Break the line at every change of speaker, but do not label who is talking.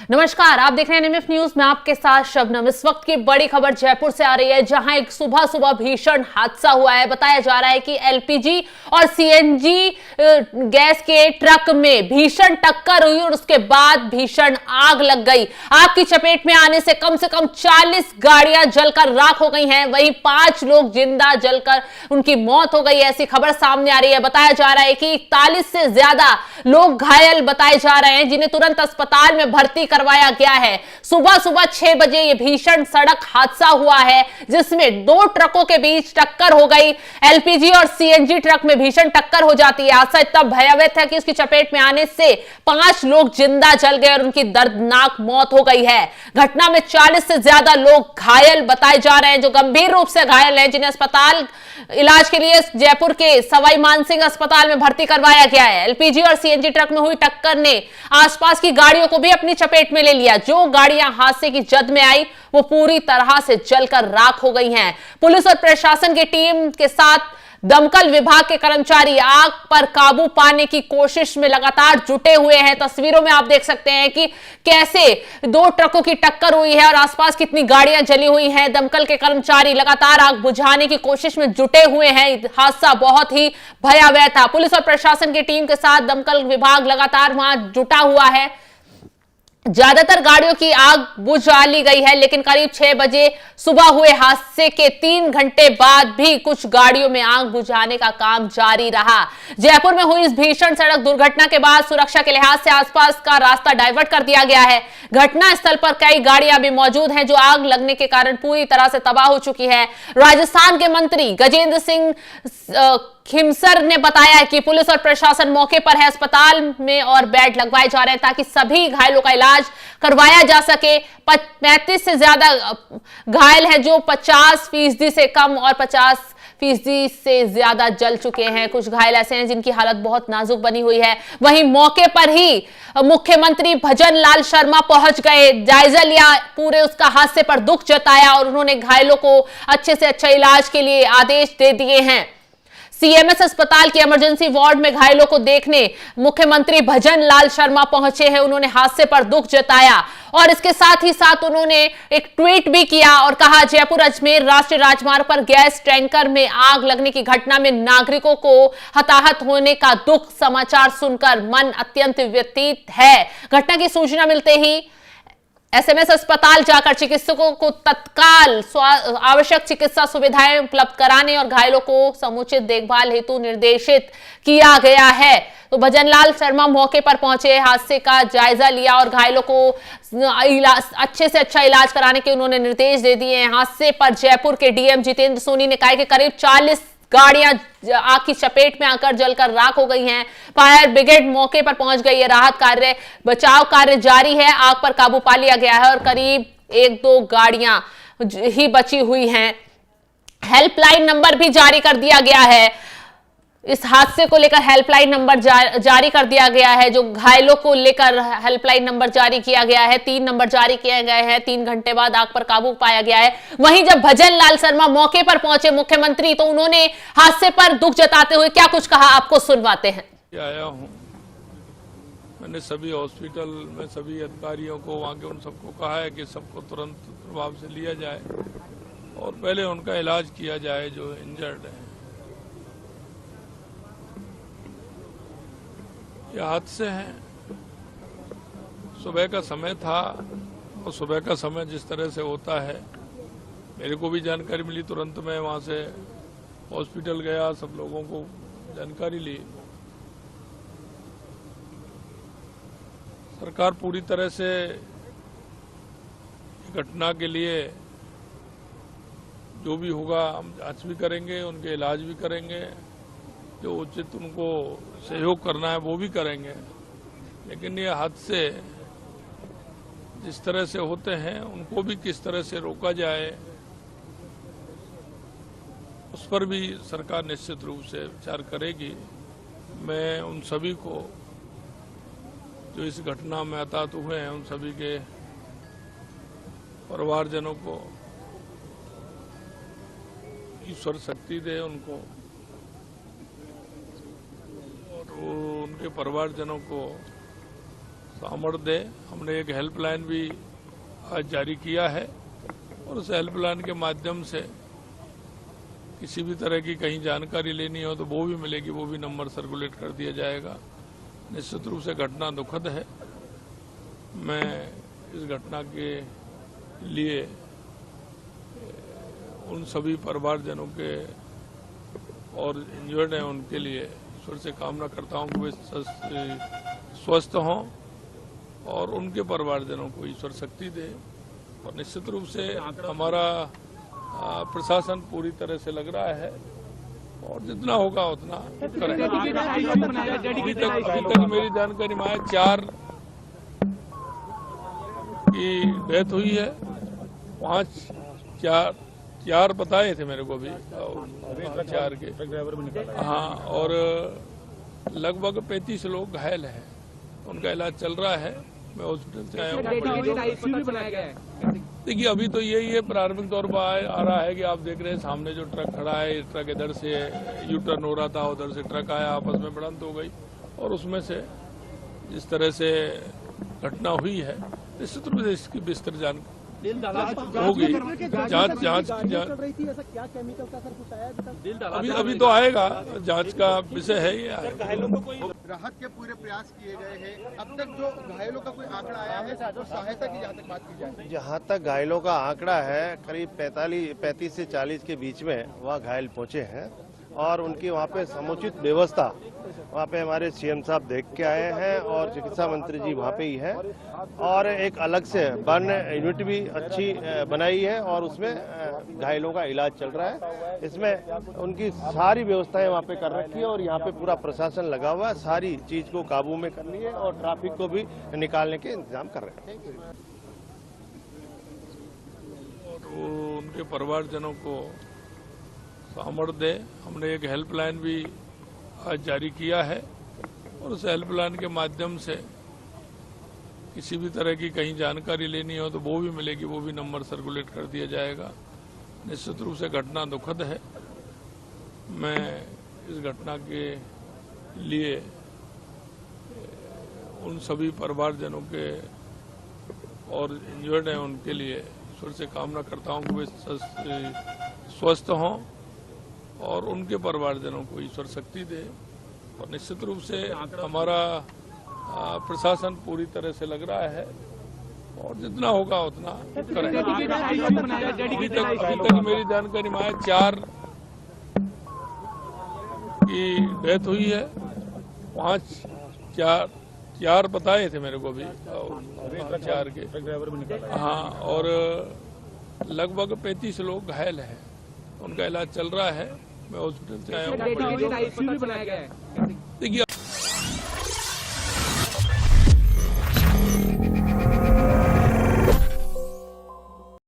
नमस्कार, आप देख रहे हैं एनएमएफ न्यूज में आपके साथ शबनम। इस वक्त की बड़ी खबर जयपुर से आ रही है, जहां एक सुबह सुबह भीषण हादसा हुआ है। बताया जा रहा है कि एलपीजी और सीएनजी गैस के ट्रक में भीषण टक्कर हुई और उसके बाद भीषण आग लग गई। आग की चपेट में आने से कम 40 गाड़ियां जलकर राख हो गई हैं। वहीं 5 लोग जिंदा जलकर उनकी मौत हो गई। ऐसी खबर सामने आ रही है। बताया जा रहा है कि 41 से ज्यादा लोग घायल बताए जा रहे हैं, जिन्हें तुरंत अस्पताल में भर्ती करवाया गया है। सुबह 6 बजे ये भीषण सड़क हादसा हुआ है, जिसमें 2 ट्रकों के बीच टक्कर हो गई। एलपीजी और सीएनजी ट्रक में भीषण टक्कर हो जाती है। हादसा इतना भयावह है कि उसकी चपेट में आने से 5 लोग जिंदा जल गए और उनकी दर्दनाक मौत हो गई है। घटना में 40 से ज्यादा लोग घायल बताए जा रहे हैं, जो गंभीर रूप से घायल हैं, जिन्हें अस्पताल इलाज के लिए जयपुर के सवाई मानसिंह अस्पताल में भर्ती करवाया गया है। एलपीजी और सीएनजी ट्रक में हुई टक्कर ने आसपास की गाड़ियों को भी अपनी चपेट में ले लिया। जो गाड़ियां हादसे की जद में आई वो पूरी तरह से जलकर राख हो गई हैं। पुलिस और प्रशासन की टीम के साथ दमकल विभाग के कर्मचारी आग पर काबू पाने की कोशिश में लगातार जुटे हुए हैं। तस्वीरों में आप देख सकते हैं कि कैसे 2 ट्रकों की टक्कर हुई है और आसपास कितनी गाड़ियां जली हुई हैं। दमकल के कर्मचारी लगातार आग बुझाने की कोशिश में जुटे हुए हैं। हादसा बहुत ही भयावह था। पुलिस और प्रशासन की टीम के साथ दमकल विभाग लगातार वहां जुटा हुआ है। ज्यादातर गाड़ियों की आग बुझा ली गई है, लेकिन करीब 6 बजे सुबह हुए हादसे के 3 घंटे बाद भी कुछ गाड़ियों में आग बुझाने का काम जारी रहा। जयपुर में हुई इस भीषण सड़क दुर्घटना के बाद सुरक्षा के लिहाज से आसपास का रास्ता डाइवर्ट कर दिया गया है। घटना स्थल पर कई गाड़ियां भी मौजूद हैं, जो आग लगने के कारण पूरी तरह से तबाह हो चुकी है। राजस्थान के मंत्री गजेंद्र सिंह खिमसर ने बताया कि पुलिस और प्रशासन मौके पर है। अस्पताल में और बेड लगवाए जा रहे हैं ताकि सभी घायलों का इलाज करवाया जा सके। 35 से ज्यादा घायल हैं, जो 50% से कम और 50% से ज्यादा जल चुके हैं। कुछ घायल ऐसे हैं जिनकी हालत बहुत नाजुक बनी हुई है। वहीं मौके पर ही मुख्यमंत्री भजन लाल शर्मा पहुंच गए, जायजा लिया, पूरे उसका हादसे पर दुख जताया और उन्होंने घायलों को अच्छे से अच्छा इलाज के लिए आदेश दे दिए हैं। सीएमएस अस्पताल के इमरजेंसी वार्ड में घायलों को देखने मुख्यमंत्री भजन लाल शर्मा पहुंचे हैं। उन्होंने हादसे पर दुख जताया और इसके साथ ही साथ उन्होंने एक ट्वीट भी किया और कहा, जयपुर अजमेर राष्ट्रीय राजमार्ग पर गैस टैंकर में आग लगने की घटना में नागरिकों को हताहत होने का दुख समाचार सुनकर मन अत्यंत व्यथित है। घटना की सूचना मिलते ही एसएमएस अस्पताल जाकर चिकित्सकों को तत्काल आवश्यक चिकित्सा सुविधाएं उपलब्ध कराने और घायलों को समुचित देखभाल हेतु निर्देशित किया गया है। तो भजनलाल शर्मा मौके पर पहुंचे, हादसे का जायजा लिया और घायलों को अच्छे से अच्छा इलाज कराने के उन्होंने निर्देश दे दिए हैं। हादसे पर जयपुर के डीएम जितेंद्र सोनी ने कहा कि करीब 40 गाड़ियां आग की चपेट में आकर जलकर राख हो गई हैं। फायर ब्रिगेड मौके पर पहुंच गई है। राहत कार्य, बचाव कार्य जारी है। आग पर काबू पा लिया गया है और करीब 1-2 गाड़ियां ही बची हुई हैं। हेल्पलाइन नंबर भी जारी कर दिया गया है। इस हादसे को लेकर हेल्पलाइन नंबर जारी कर दिया गया है। जो घायलों को लेकर हेल्पलाइन नंबर जारी किया गया है। 3 नंबर जारी किए गए हैं। 3 घंटे बाद आग पर काबू पाया गया है। वहीं जब भजन लाल शर्मा मौके पर पहुंचे मुख्यमंत्री, तो उन्होंने हादसे पर दुख जताते हुए क्या कुछ कहा, आपको सुनवाते हैं।
आया हूं, मैंने सभी हॉस्पिटल में सभी अधिकारियों को, वहां के उन सबको कहा है कि सबको तुरंत प्रभाव से लिया जाए और पहले उनका इलाज किया जाए जो इंजर्ड है। ये हादसे हैं, सुबह का समय था और सुबह का समय जिस तरह से होता है, मेरे को भी जानकारी मिली, तुरंत मैं वहां से हॉस्पिटल गया, सब लोगों को जानकारी ली। सरकार पूरी तरह से घटना के लिए जो भी होगा हम जांच भी करेंगे, उनके इलाज भी करेंगे, जो उचित उनको सहयोग करना है वो भी करेंगे। लेकिन ये हादसे जिस तरह से होते हैं उनको भी किस तरह से रोका जाए, उस पर भी सरकार निश्चित रूप से विचार करेगी। मैं उन सभी को जो इस घटना में हताहत हुए हैं, उन सभी के परिवारजनों को ईश्वर शक्ति दे उनको, और उनके परिवारजनों को सामर्थ्य दे। हमने एक हेल्पलाइन भी आज जारी किया है और उस हेल्पलाइन के माध्यम से किसी भी तरह की कहीं जानकारी लेनी हो तो वो भी मिलेगी, वो भी नंबर सर्कुलेट कर दिया जाएगा। निश्चित रूप से घटना दुखद है। मैं इस घटना के लिए उन सभी परिवारजनों के और इंजर्ड हैं उनके लिए ईश्वर से कामना करता हूं कि वे स्वस्थ हों और उनके परिवारजनों को ईश्वर शक्ति दे। और निश्चित रूप से हमारा प्रशासन पूरी तरह से लग रहा है और जितना होगा उतना करेंगे। अभी तक मेरी जानकारी में 4 की डेथ हुई है, 4 बताए थे मेरे को भी 4 के। हाँ, और लगभग 35 लोग घायल हैं, उनका इलाज चल रहा है। मैं हॉस्पिटल से आया हूँ। देखिए अभी तो यही है, प्रारंभिक तौर पर आ रहा है कि आप देख रहे हैं सामने जो ट्रक खड़ा है, ट्रक इधर से यू टर्न हो रहा था, उधर से ट्रक आया, आपस में भिड़ंत हो गई और उसमें से जिस तरह से घटना हुई है निश्चित रूप से इसकी विस्तृत जानकारी होगी। जांच अभी तो आएगा, जांच का विषय है ये।
राहत के पूरे प्रयास किए गए हैं। अब तक जो घायलों का कोई आंकड़ा आया है, जो सहायता की जहाँ तक बात की जाए,
जहाँ तक घायलों का आंकड़ा है करीब 35 से 40 के बीच में वहाँ घायल पहुँचे हैं और उनकी वहाँ पे समुचित व्यवस्था वहाँ पे हमारे सीएम साहब देख के आए हैं और चिकित्सा मंत्री जी वहाँ पे ही है और एक अलग से बर्न यूनिट भी अच्छी बनाई है और उसमें घायलों का इलाज चल रहा है। इसमें उनकी सारी व्यवस्थाएं वहाँ पे कर रखी है और यहाँ पे पूरा प्रशासन लगा हुआ है, सारी चीज को काबू में कर लिए और ट्रैफिक को भी निकालने के इंतजाम कर रहे हैं।
और उनके परिवारजनों को सामर्थ्य दे। हमने एक हेल्पलाइन भी आज जारी किया है और उस हेल्पलाइन के माध्यम से किसी भी तरह की कहीं जानकारी लेनी हो तो वो भी मिलेगी, वो भी नंबर सर्कुलेट कर दिया जाएगा। निश्चित रूप से घटना दुखद है। मैं इस घटना के लिए उन सभी परिवारजनों के और इंजर्ड हैं उनके लिए ईश्वर से कामना करता हूं कि वे स्वस्थ हों और उनके परिवारजनों को ईश्वर शक्ति दे। और निश्चित रूप से हमारा प्रशासन पूरी तरह से लग रहा है और जितना होगा उतना करेंगे। अभी तक मेरी जानकारी में 4 की डेथ हुई है, 4 बताए थे मेरे को भी 4 के। हाँ, और लगभग 35 लोग घायल हैं, उनका इलाज चल रहा है। मैं हॉस्पिटल से आया हूँ।